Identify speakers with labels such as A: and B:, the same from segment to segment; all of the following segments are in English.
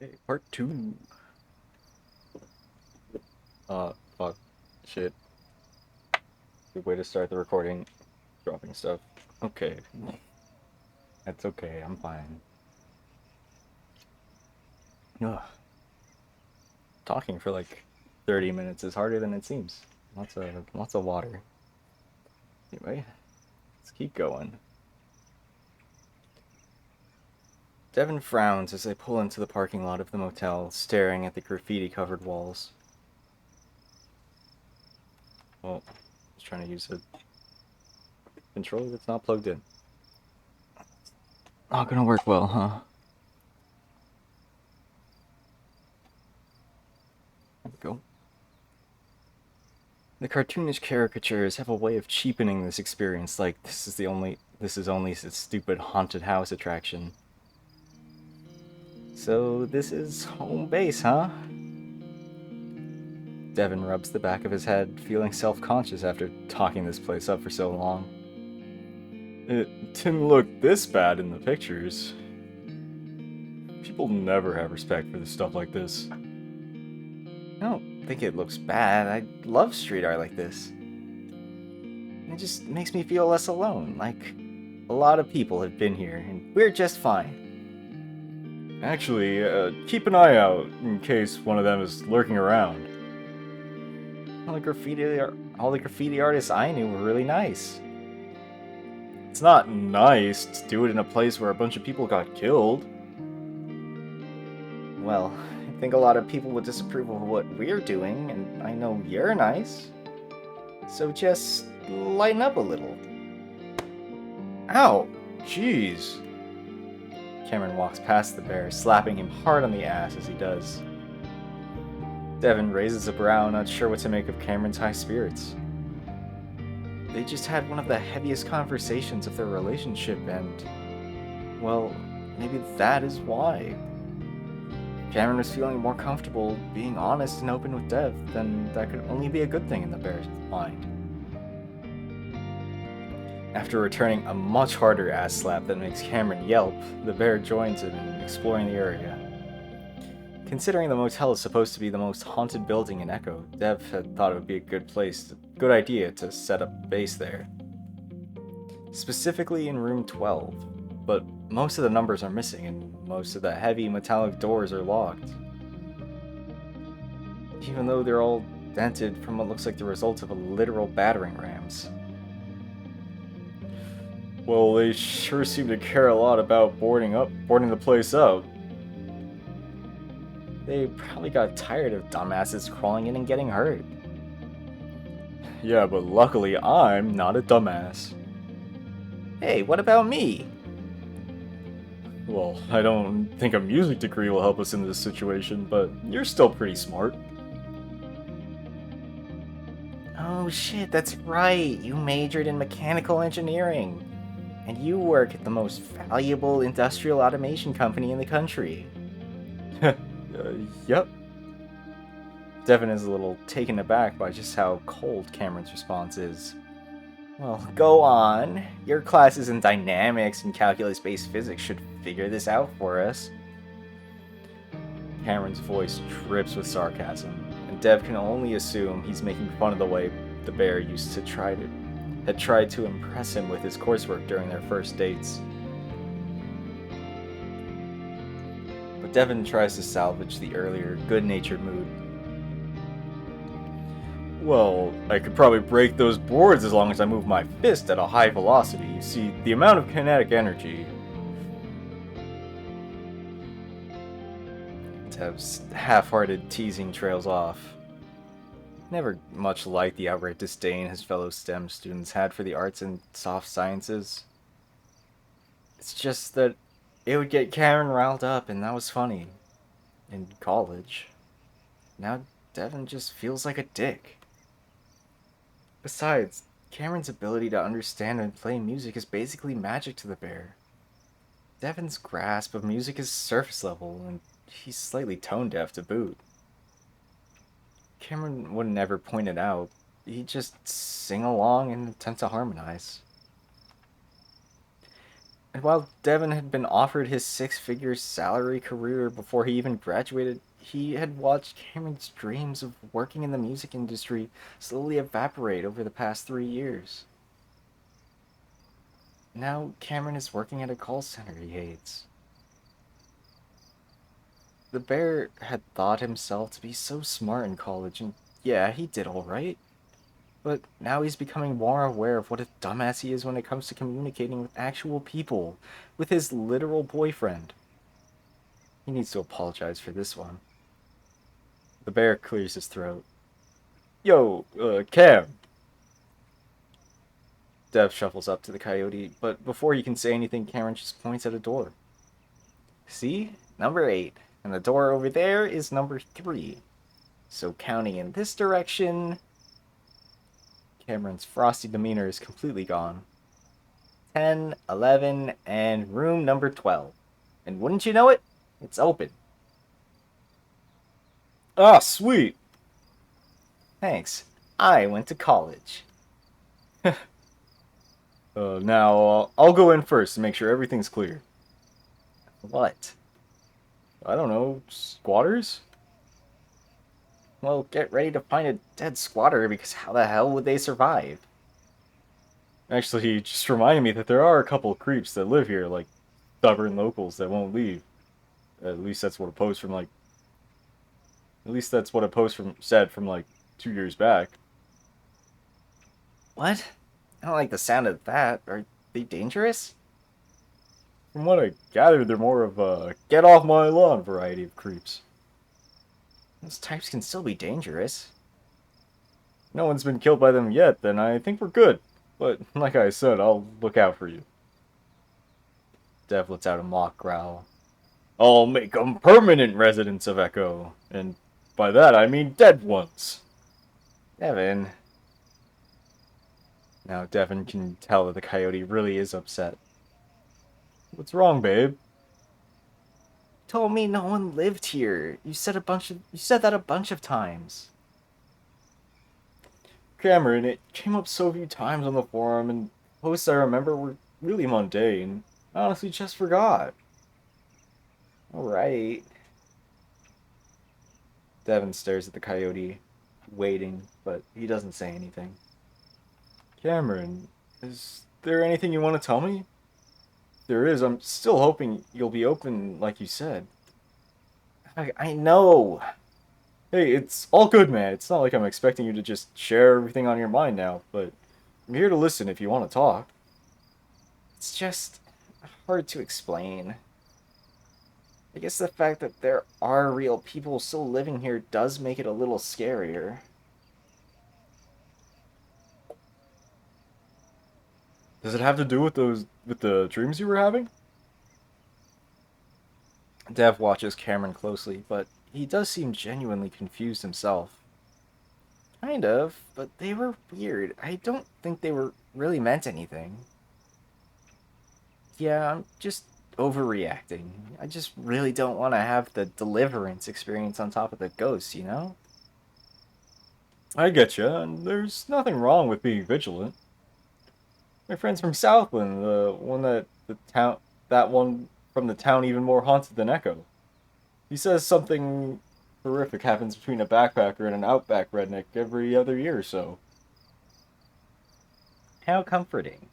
A: Okay, part two. Fuck. Shit. Good way to start the recording. Dropping stuff. Okay. That's okay, I'm fine. Ugh. Talking for like 30 minutes is harder than it seems. Lots of water. Anyway, let's keep going. Devin frowns as they pull into the parking lot of the motel, staring at the graffiti-covered walls. Well, I was trying to use a controller that's not plugged in. Not gonna work well, huh? There we go. The cartoonish caricatures have a way of cheapening this experience, like this is only a stupid haunted house attraction. So this is home base, huh? Devin rubs the back of his head, feeling self-conscious after talking this place up for so long. It didn't look this bad in the pictures. People never have respect for the stuff like this. I don't think it looks bad. I love street art like this. It just makes me feel less alone, like a lot of people have been here, and we're just fine. Actually, keep an eye out in case one of them is lurking around. All the graffiti artists I knew were really nice. It's not nice to do it in a place where a bunch of people got killed. Well, I think a lot of people would disapprove of what we're doing, and I know you're nice. So just lighten up a little. Ow! Jeez. Cameron walks past the bear, slapping him hard on the ass as he does. Devin raises a brow, not sure what to make of Cameron's high spirits. They just had one of the heaviest conversations of their relationship, and, well, maybe that is why. Cameron was feeling more comfortable being honest and open with Dev, then that could only be a good thing in the bear's mind. After returning a much harder ass slap that makes Cameron yelp, the bear joins him in exploring the area. Considering the motel is supposed to be the most haunted building in Echo, Dev had thought it would be a good idea to set up base there. Specifically in room 12, but most of the numbers are missing and most of the heavy metallic doors are locked. Even though they're all dented from what looks like the result of a literal battering rams. Well, they sure seem to care a lot about boarding the place up. They probably got tired of dumbasses crawling in and getting hurt. Yeah, but luckily I'm not a dumbass. Hey, what about me? Well, I don't think a music degree will help us in this situation, but you're still pretty smart. Oh shit, that's right. You majored in mechanical engineering. And you work at the most valuable industrial automation company in the country. Yep. Devin is a little taken aback by just how cold Cameron's response is. Well, go on. Your classes in dynamics and calculus-based physics should figure this out for us. Cameron's voice drips with sarcasm, and Dev can only assume he's making fun of the way the bear had tried to impress him with his coursework during their first dates. But Devin tries to salvage the earlier good-natured mood. Well, I could probably break those boards as long as I move my fist at a high velocity. You see, the amount of kinetic energy. Dev's half-hearted teasing trails off. Never much liked the outright disdain his fellow STEM students had for the arts and soft sciences. It's just that it would get Karen riled up, and that was funny. In college. Now Devin just feels like a dick. Besides, Cameron's ability to understand and play music is basically magic to the bear. Devin's grasp of music is surface level, and he's slightly tone deaf to boot. Cameron would never point it out. He'd just sing along and attempt to harmonize. And while Devin had been offered his six-figure salary career before he even graduated, he had watched Cameron's dreams of working in the music industry slowly evaporate over the past 3 years. Now Cameron is working at a call center he hates. The bear had thought himself to be so smart in college, and yeah, he did alright. But now he's becoming more aware of what a dumbass he is when it comes to communicating with actual people, with his literal boyfriend. He needs to apologize for this one. The bear clears his throat. Yo, Cam. Dev shuffles up to the coyote, but before he can say anything, Cameron just points at a door. See? Number 8. And the door over there is number 3. So counting in this direction, Cameron's frosty demeanor is completely gone. 10, 11, and room number 12. And wouldn't you know it, it's open. Ah, sweet. Thanks. I went to college. Now, I'll go in first to make sure everything's clear. What? I don't know, squatters? Well, get ready to find a dead squatter, because how the hell would they survive? Actually, he just reminded me that there are a couple of creeps that live here, like stubborn locals that won't leave. At least that's what a post from like. At least that's what a post from said from like 2 years back. What? I don't like the sound of that. Are they dangerous? From what I gathered, they're more of a get off my lawn variety of creeps. Those types can still be dangerous. No one's been killed by them yet, then I think we're good. But like I said, I'll look out for you. Dev lets out a mock growl. I'll make them permanent residents of Echo. And by that I mean dead ones. Devin. Now Devin can tell that the coyote really is upset. What's wrong, babe? You told me no one lived here. You said that a bunch of times. Cameron, it came up so few times on the forum, and posts I remember were really mundane. I honestly just forgot. Alright. Devin stares at the coyote, waiting, but he doesn't say anything. Cameron, is there anything you want to tell me? If there is, I'm still hoping you'll be open like you said. I know. Hey, it's all good, man. It's not like I'm expecting you to just share everything on your mind now, but I'm here to listen if you want to talk. It's just hard to explain. I guess the fact that there are real people still living here does make it a little scarier. Does it have to do with the dreams you were having? Dev watches Cameron closely, but he does seem genuinely confused himself. Kind of, but they were weird. I don't think they were really meant anything. Yeah, I'm just overreacting. I just really don't want to have the deliverance experience on top of the ghosts, you know? I get you, and there's nothing wrong with being vigilant. My friend's from Southland, that one from the town even more haunted than Echo. He says something horrific happens between a backpacker and an outback redneck every other year or so. How comforting.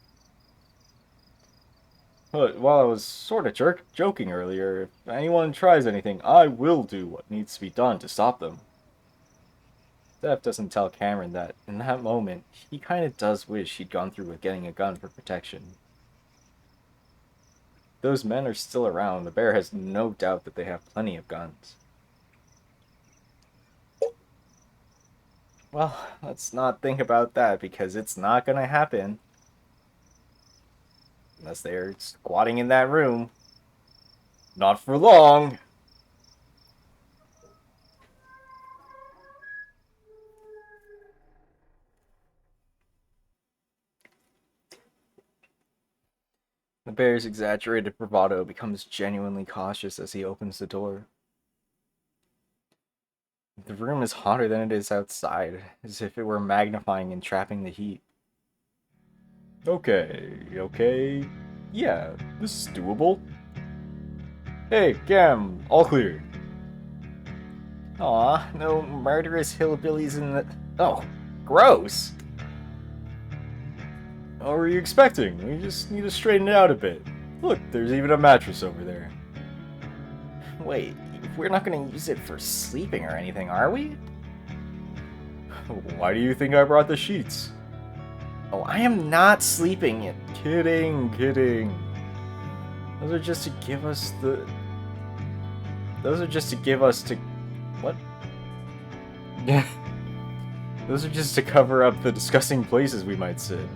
A: But while I was sort of joking earlier, if anyone tries anything, I will do what needs to be done to stop them. Steph doesn't tell Cameron that, in that moment, he kind of does wish he'd gone through with getting a gun for protection. Those men are still around. The bear has no doubt that they have plenty of guns. Well, let's not think about that, because it's not gonna happen. Unless they're squatting in that room. Not for long. The bear's exaggerated bravado becomes genuinely cautious as he opens the door. The room is hotter than it is outside, as if it were magnifying and trapping the heat. Okay. Yeah, this is doable. Hey, Cam, all clear. Aw, no murderous hillbillies in the... Oh, gross! What were you expecting? We just need to straighten it out a bit. Look, there's even a mattress over there. Wait, we're not gonna use it for sleeping or anything, are we? Why do you think I brought the sheets? Oh, I am not sleeping yet. Kidding, kidding. Those are just to give us the... Those are just to give us to... What? Yeah. Those are just to cover up the disgusting places we might sit.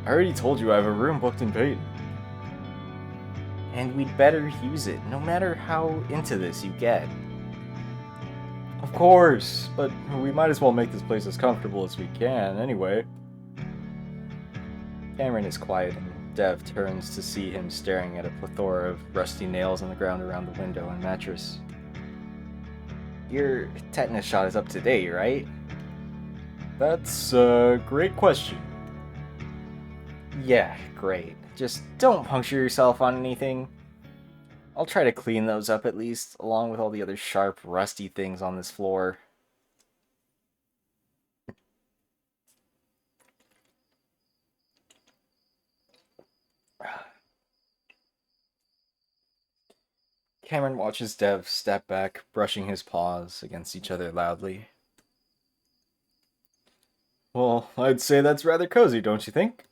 A: I already told you I have a room booked in Peyton. And we'd better use it, no matter how into this you get. Of course, but we might as well make this place as comfortable as we can, anyway. Cameron is quiet, and Dev turns to see him staring at a plethora of rusty nails on the ground around the window and mattress. Your tetanus shot is up to date, right? That's a great question. Yeah, great. Just don't puncture yourself on anything. I'll try to clean those up at least, along with all the other sharp, rusty things on this floor. Cameron watches Dev step back, brushing his paws against each other loudly. Well, I'd say that's rather cozy, don't you think?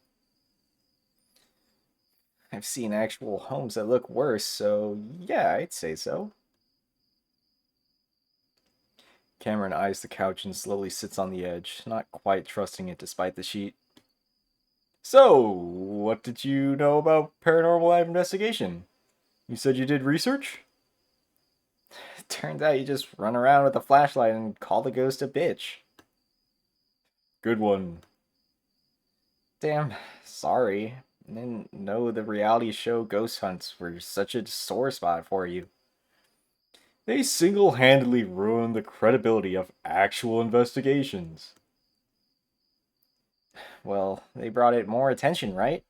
A: I've seen actual homes that look worse, so yeah, I'd say so. Cameron eyes the couch and slowly sits on the edge, not quite trusting it despite the sheet. So, what did you know about paranormal investigation? You said you did research? Turns out you just run around with a flashlight and call the ghost a bitch. Good one. Damn, sorry. I didn't know the reality show ghost hunts were such a sore spot for you. They single-handedly ruined the credibility of actual investigations. Well, they brought it more attention, right?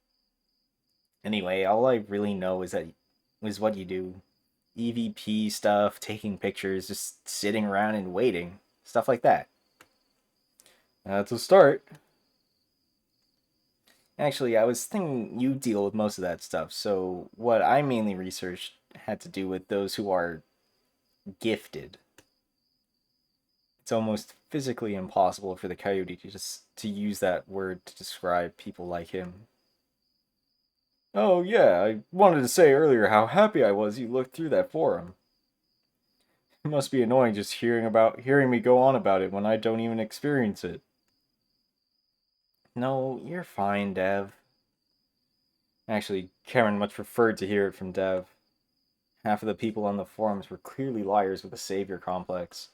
A: Anyway, all I really know is what you do. EVP stuff, taking pictures, just sitting around and waiting. Stuff like that. That's a start. Actually, I was thinking you deal with most of that stuff, so what I mainly researched had to do with those who are gifted. It's almost physically impossible for the coyote to use that word to describe people like him. Oh yeah, I wanted to say earlier how happy I was you looked through that forum. It must be annoying just hearing me go on about it when I don't even experience it. No, you're fine, Dev. Actually, Cameron much preferred to hear it from Dev. Half of the people on the forums were clearly liars with a savior complex.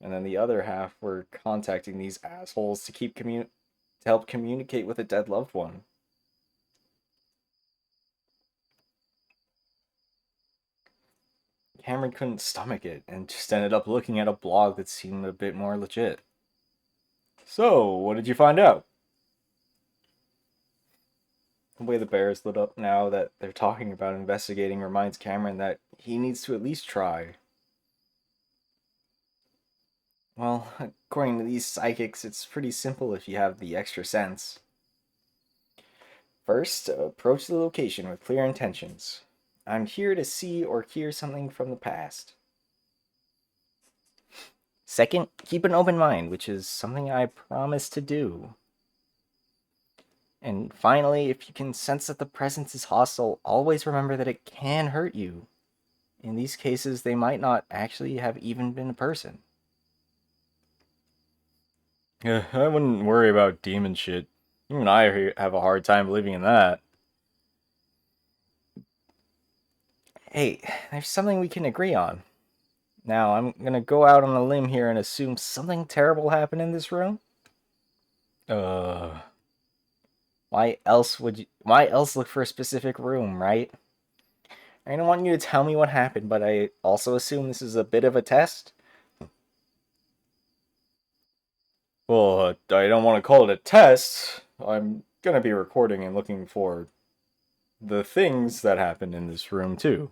A: And then the other half were contacting these assholes to help communicate with a dead loved one. Cameron couldn't stomach it and just ended up looking at a blog that seemed a bit more legit. So, what did you find out? The way the bears lit up now that they're talking about investigating reminds Cameron that he needs to at least try. Well, according to these psychics, it's pretty simple if you have the extra sense. First, approach the location with clear intentions. I'm here to see or hear something from the past. Second, keep an open mind, which is something I promise to do. And finally, if you can sense that the presence is hostile, always remember that it can hurt you. In these cases, they might not actually have even been a person. Yeah, I wouldn't worry about demon shit. Even I have a hard time believing in that. Hey, there's something we can agree on. Now, I'm gonna go out on a limb here and assume something terrible happened in this room. Uh, why else look for a specific room, right? I don't want you to tell me what happened, but I also assume this is a bit of a test. Well, I don't want to call it a test. I'm gonna be recording and looking for the things that happened in this room, too.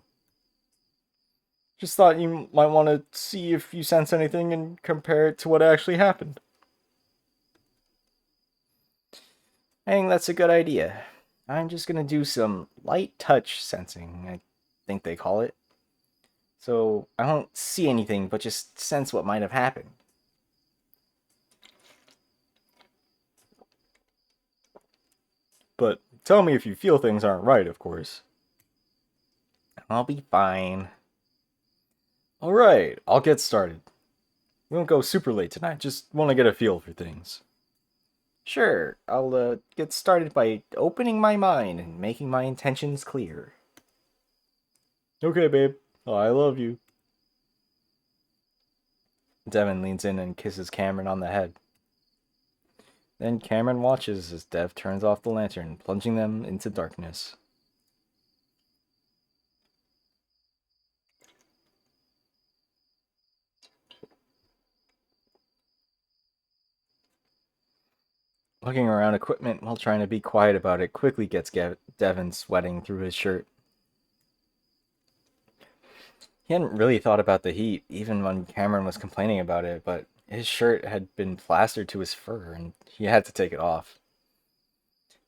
A: Just thought you might want to see if you sense anything and compare it to what actually happened. I think that's a good idea. I'm just gonna do some light touch sensing, I think they call it. So I won't see anything, but just sense what might have happened. But tell me if you feel things aren't right, of course. I'll be fine. Alright, I'll get started. We won't go super late tonight, just want to get a feel for things. Sure, I'll get started by opening my mind and making my intentions clear. Okay, babe. I love you. Devin leans in and kisses Cameron on the head. Then Cameron watches as Dev turns off the lantern, plunging them into darkness. Looking around equipment while trying to be quiet about it quickly gets Devin sweating through his shirt. He hadn't really thought about the heat, even when Cameron was complaining about it, but his shirt had been plastered to his fur, and he had to take it off.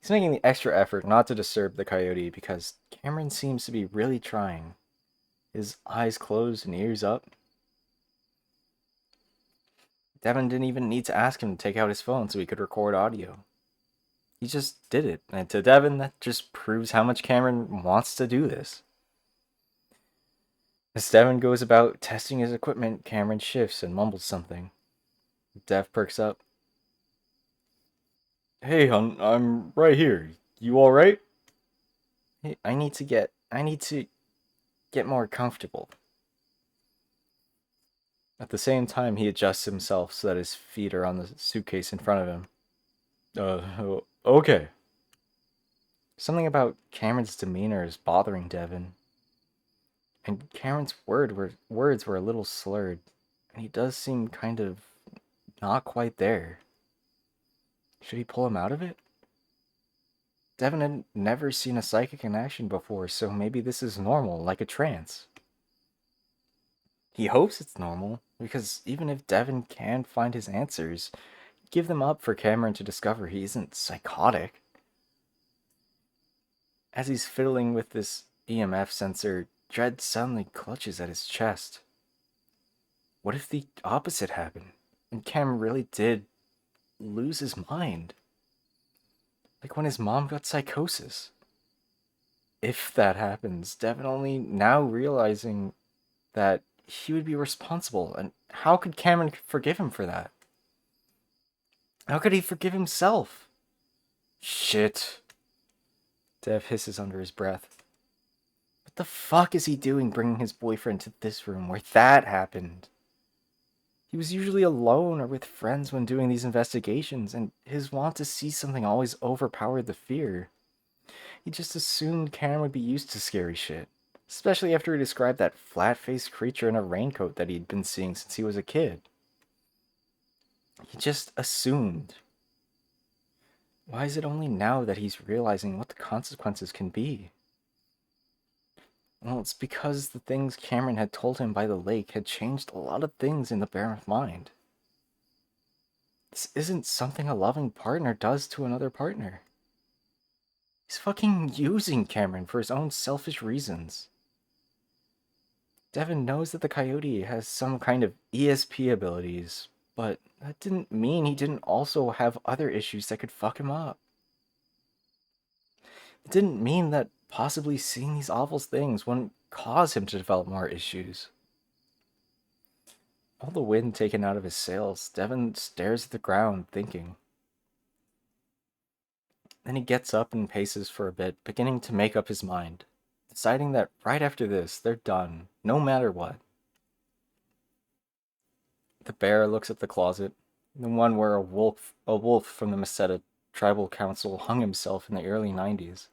A: He's making the extra effort not to disturb the coyote because Cameron seems to be really trying. His eyes closed and ears up. Devin didn't even need to ask him to take out his phone so he could record audio. He just did it, and to Devin, that just proves how much Cameron wants to do this. As Devin goes about testing his equipment, Cameron shifts and mumbles something. Dev perks up. Hey, hon, I'm right here. You alright? Hey, I need to get more comfortable. At the same time, he adjusts himself so that his feet are on the suitcase in front of him. Okay. Something about Cameron's demeanor is bothering Devin. And Cameron's words were a little slurred, and he does seem kind of not quite there. Should he pull him out of it? Devin had never seen a psychic in action before, so maybe this is normal, like a trance. He hopes it's normal, because even if Devin can find his answers, give them up for Cameron to discover he isn't psychotic. As he's fiddling with this EMF sensor, dread suddenly clutches at his chest. What if the opposite happened, and Cameron really did lose his mind? Like when his mom got psychosis. If that happens, Devin only now realizing that he would be responsible, and how could Cameron forgive him for that? How could he forgive himself? Shit. Dev hisses under his breath. What the fuck is he doing bringing his boyfriend to this room where that happened? He was usually alone or with friends when doing these investigations, and his want to see something always overpowered the fear. He just assumed Cameron would be used to scary shit, especially after he described that flat-faced creature in a raincoat that he'd been seeing since he was a kid. He just assumed. Why is it only now that he's realizing what the consequences can be? Well, it's because the things Cameron had told him by the lake had changed a lot of things in the Baron's mind. This isn't something a loving partner does to another partner. He's fucking using Cameron for his own selfish reasons. Devin knows that the coyote has some kind of ESP abilities, but that didn't mean he didn't also have other issues that could fuck him up. It didn't mean that possibly seeing these awful things wouldn't cause him to develop more issues. All the wind taken out of his sails, Devin stares at the ground, thinking. Then he gets up and paces for a bit, beginning to make up his mind, deciding that right after this, they're done, no matter what. The bear looks at the closet, the one where a wolf from the Meseta tribal council hung himself in the early 90s.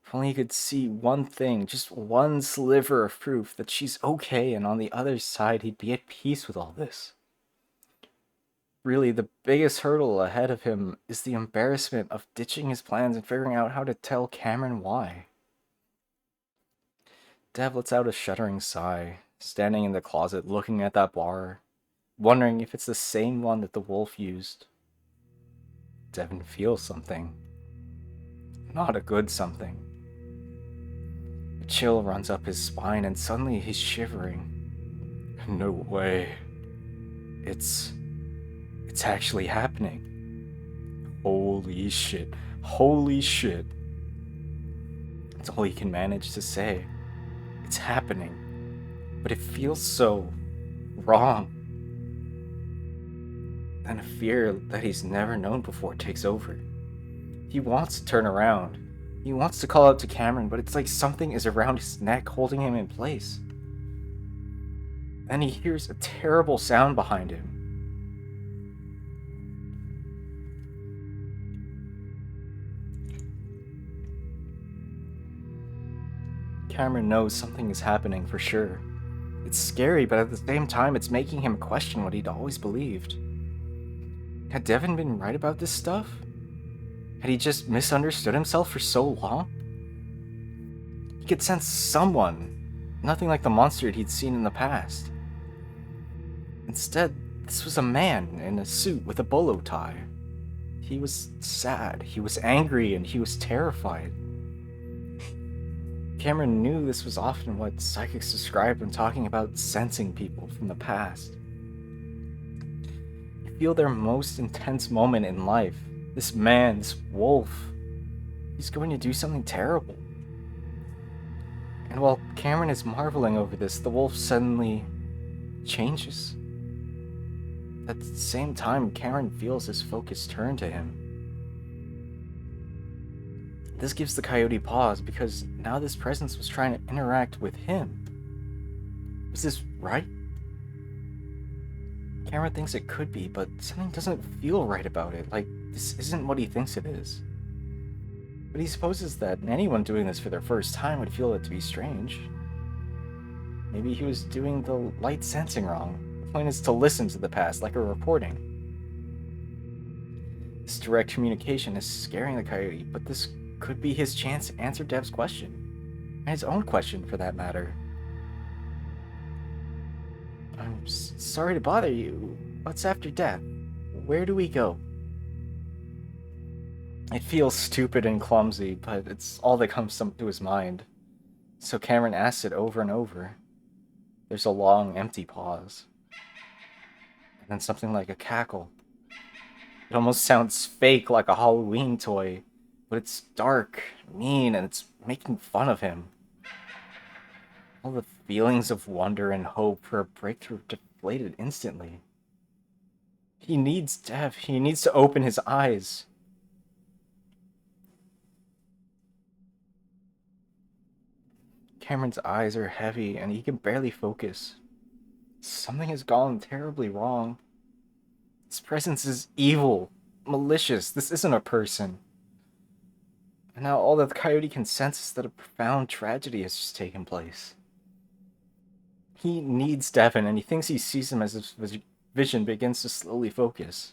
A: If only he could see one thing, just one sliver of proof that she's okay, and on the other side he'd be at peace with all this. really, the biggest hurdle ahead of him is the embarrassment of ditching his plans and figuring out how to tell Cameron why. Dev lets out a shuddering sigh, standing in the closet looking at that bar, wondering if it's the same one that the wolf used. Devin feels something. Not a good something. A chill runs up his spine and suddenly he's shivering. No way. It's actually happening. Holy shit. Holy shit. That's all he can manage to say. It's happening. But it feels so wrong. Then a fear that he's never known before takes over. He wants to turn around. He wants to call out to Cameron, but it's like something is around his neck holding him in place. Then he hears a terrible sound behind him. Cameron knows something is happening for sure. It's scary, but at the same time, it's making him question what he'd always believed. Had Devin been right about this stuff? Had he just misunderstood himself for so long? He could sense someone, nothing like the monster he'd seen in the past. Instead, this was a man in a suit with a bolo tie. He was sad, he was angry, and he was terrified. Cameron knew this was often what psychics described when talking about sensing people from the past. You feel their most intense moment in life. This man, this wolf, he's going to do something terrible. And while Cameron is marveling over this, the wolf suddenly changes. At the same time, Cameron feels his focus turn to him. This gives the coyote pause because now this presence was trying to interact with him. Was this right? Cameron thinks it could be, but something doesn't feel right about it, like this isn't what he thinks it is. But he supposes that anyone doing this for their first time would feel it to be strange. Maybe he was doing the light sensing wrong. The point is to listen to the past like a recording. This direct communication is scaring the coyote, but this could be his chance to answer Dev's question. And his own question, for that matter. I'm sorry to bother you. What's after death? Where do we go? It feels stupid and clumsy, but it's all that comes to his mind. So Cameron asks it over and over. There's a long, empty pause. And then something like a cackle. It almost sounds fake, like a Halloween toy. But it's dark, mean, and it's making fun of him. All the feelings of wonder and hope for a breakthrough deflated instantly. He needs Dev. He needs to open his eyes. Cameron's eyes are heavy, and he can barely focus. Something has gone terribly wrong. This presence is evil, malicious. This isn't a person. And now all that the coyote can sense is that a profound tragedy has just taken place. He needs Devin, and he thinks he sees him as his vision begins to slowly focus.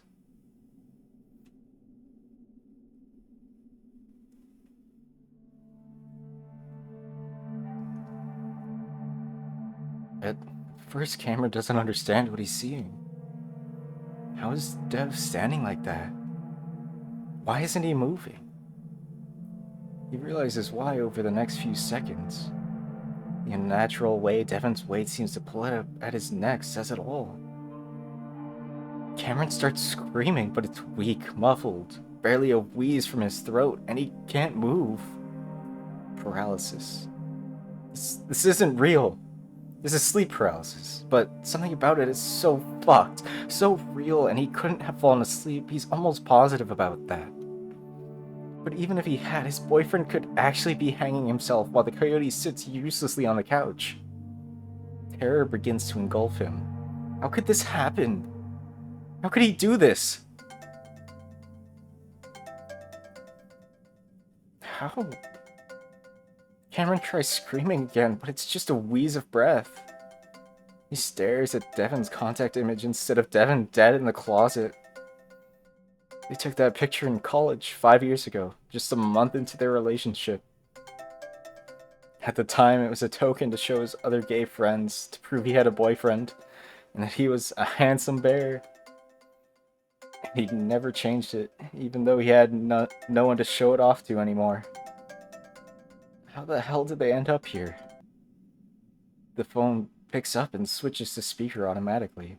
A: At first, Cameron doesn't understand what he's seeing. How is Dev standing like that? Why isn't he moving? He realizes why over the next few seconds. The unnatural way Devin's weight seems to pull at his neck says it all. Cameron starts screaming, but it's weak, muffled, barely a wheeze from his throat, and he can't move. Paralysis. This isn't real. This is sleep paralysis, but something about it is so fucked, so real, and he couldn't have fallen asleep. He's almost positive about that. But even if he had, his boyfriend could actually be hanging himself while the coyote sits uselessly on the couch. Terror begins to engulf him. How could this happen? How could he do this? How? Cameron tries screaming again, but it's just a wheeze of breath. He stares at Devin's contact image instead of Devin dead in the closet. They took that picture in college 5 years ago, just a month into their relationship. At the time, it was a token to show his other gay friends to prove he had a boyfriend and that he was a handsome bear. He never changed it, even though he had no one to show it off to anymore. How the hell did they end up here? The phone picks up and switches to speaker automatically.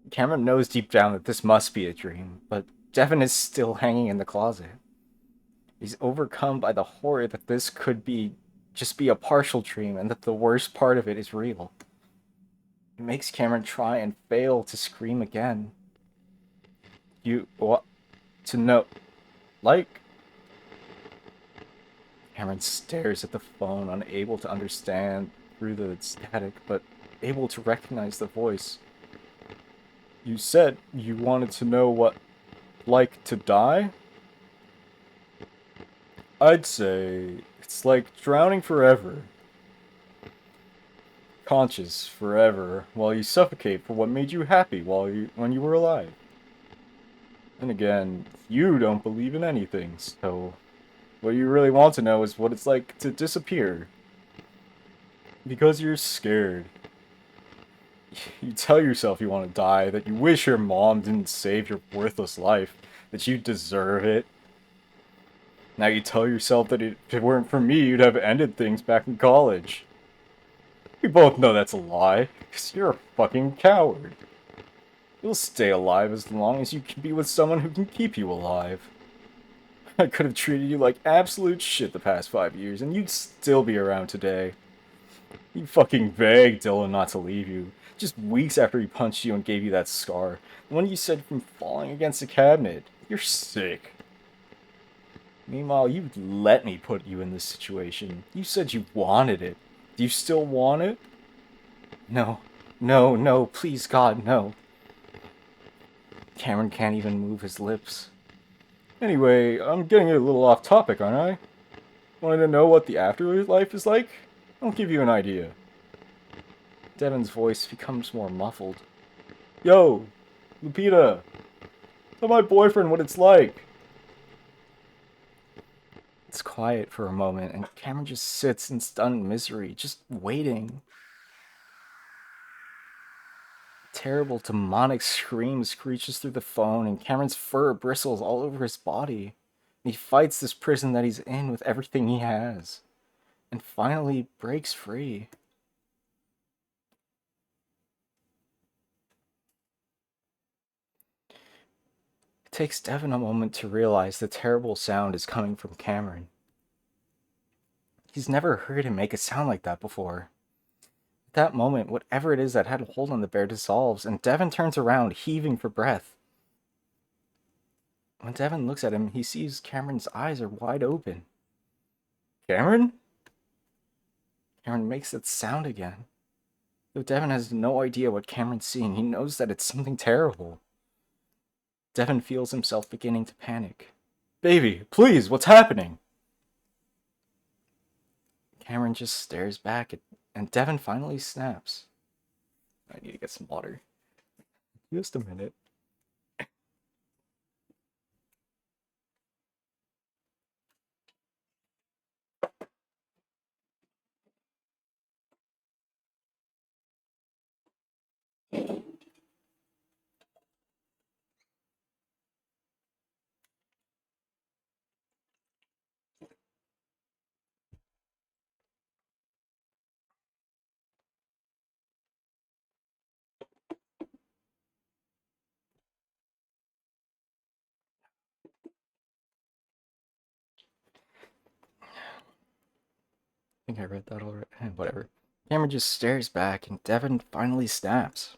A: Cameron knows deep down that this must be a dream, but Devin is still hanging in the closet. He's overcome by the horror that this could be just be a partial dream and that the worst part of it is real. It makes Cameron try and fail to scream again. You what? To know, like? Cameron stares at the phone, unable to understand through the static, but able to recognize the voice. You said you wanted to know what like to die? I'd say it's like drowning forever. Conscious forever, while you suffocate for what made you happy when you were alive. And again, you don't believe in anything, so what you really want to know is what it's like to disappear. Because you're scared. You tell yourself you want to die, that you wish your mom didn't save your worthless life, that you deserve it. Now you tell yourself that if it weren't for me, you'd have ended things back in college. We both know that's a lie, because you're a fucking coward. You'll stay alive as long as you can be with someone who can keep you alive. I could have treated you like absolute shit the past 5 years, and you'd still be around today. You fucking begged Dylan not to leave you, just weeks after he punched you and gave you that scar. The one you said from falling against a cabinet. You're sick. Meanwhile, you let me put you in this situation. You said you wanted it. Do you still want it? No. No, no, please God, no. Cameron can't even move his lips. Anyway, I'm getting a little off topic, aren't I? Wanted to know what the afterlife is like? I'll give you an idea. Devin's voice becomes more muffled. Yo, Lupita, tell my boyfriend what it's like. It's quiet for a moment, and Cameron just sits in stunned misery, just waiting. A terrible demonic scream screeches through the phone, and Cameron's fur bristles all over his body. And he fights this prison that he's in with everything he has, and finally breaks free. It takes Devin a moment to realize the terrible sound is coming from Cameron. He's never heard him make a sound like that before. At that moment, whatever it is that had a hold on the bear dissolves, and Devin turns around, heaving for breath. When Devin looks at him, he sees Cameron's eyes are wide open. Cameron? Cameron makes that sound again. Though Devin has no idea what Cameron's seeing, he knows that it's something terrible. Devin feels himself beginning to panic. Baby, please, what's happening? Cameron just stares back, and Devin finally snaps. I need to get some water. Just a minute. I think I read that already. Whatever. Cameron just stares back, and Devin finally snaps.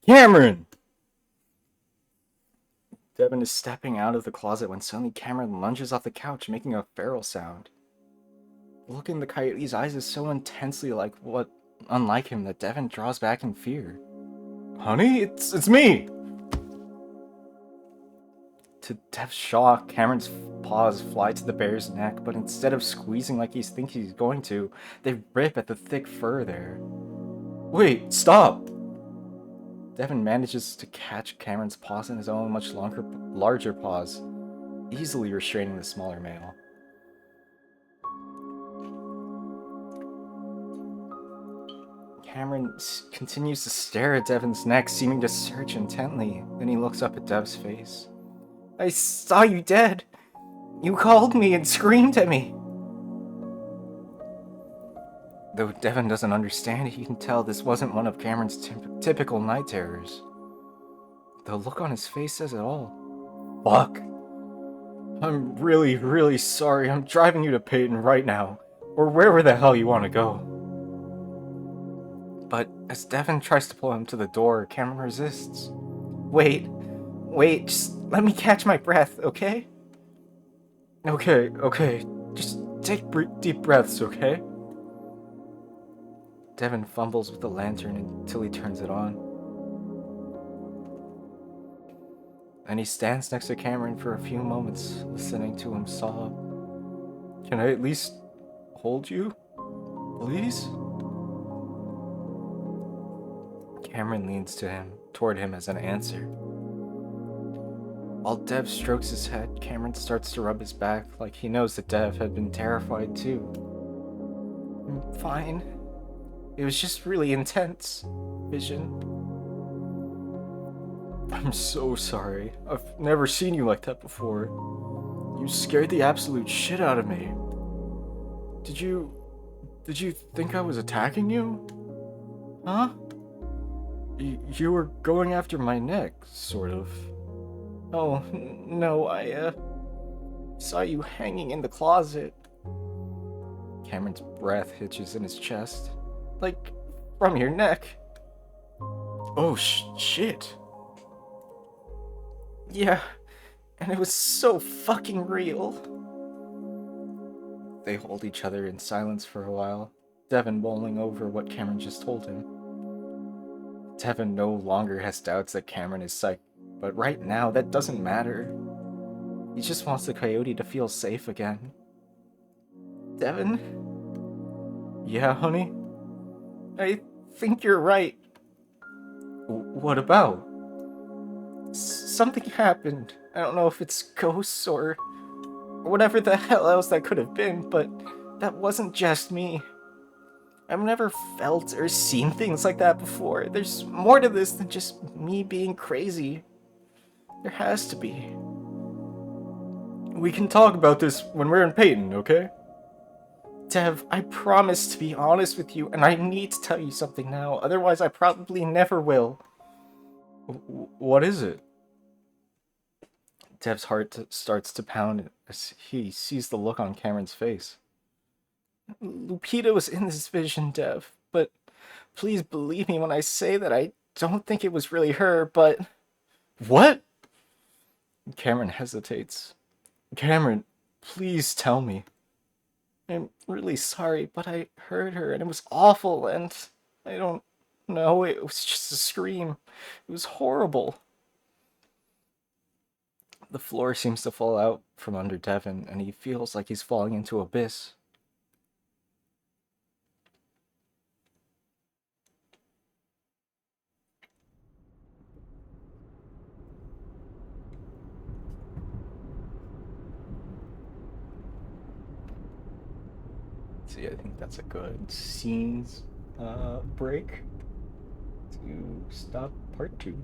A: Cameron! Devin is stepping out of the closet when suddenly Cameron lunges off the couch, making a feral sound. The look in the coyote's eyes is so intensely unlike him that Devin draws back in fear. Honey, it's me! To Dev's shock, Cameron's paws fly to the bear's neck, but instead of squeezing like he thinks he's going to, they rip at the thick fur there. Wait, stop! Devin manages to catch Cameron's paws in his own much larger paws, easily restraining the smaller male. Cameron continues to stare at Devin's neck, seeming to search intently. Then he looks up at Dev's face. I saw you dead! You called me and screamed at me! Though Devin doesn't understand, he can tell this wasn't one of Cameron's typical night terrors. The look on his face says it all. Fuck. I'm really, really sorry. I'm driving you to Peyton right now. Or wherever the hell you want to go. But as Devin tries to pull him to the door, Cameron resists. Wait, just let me catch my breath, okay? Okay. Just take deep breaths, okay? Devin fumbles with the lantern until he turns it on. And he stands next to Cameron for a few moments, listening to him sob. Can I at least hold you? Please? Cameron leans toward him as an answer. While Dev strokes his head, Cameron starts to rub his back like he knows that Dev had been terrified too. I'm fine. It was just really intense. Vision. I'm so sorry. I've never seen you like that before. You scared the absolute shit out of me. Did you think I was attacking you? Huh? You were going after my neck, sort of. Oh, no, I saw you hanging in the closet. Cameron's breath hitches in his chest. Like, from your neck. Oh, shit. Yeah, and it was so fucking real. They hold each other in silence for a while, Devin mulling over what Cameron just told him. Devin no longer has doubts that Cameron is psych, but right now that doesn't matter. He just wants the coyote to feel safe again. Devin? Yeah, honey? I think you're right. What about? Something happened. I don't know if it's ghosts or whatever the hell else that could have been, but that wasn't just me. I've never felt or seen things like that before. There's more to this than just me being crazy. There has to be. We can talk about this when we're in Peyton, okay? Dev, I promise to be honest with you, and I need to tell you something now, otherwise I probably never will. What is it? Dev's heart starts to pound as he sees the look on Cameron's face. Lupita was in this vision, Dev, but please believe me when I say that I don't think it was really her, but... What? Cameron hesitates. Cameron, please tell me. I'm really sorry, but I heard her and it was awful, and I don't know, it was just a scream. It was horrible. The floor seems to fall out from under Devin, and he feels like he's falling into an abyss. See, I think that's a good scenes break to stop part 2.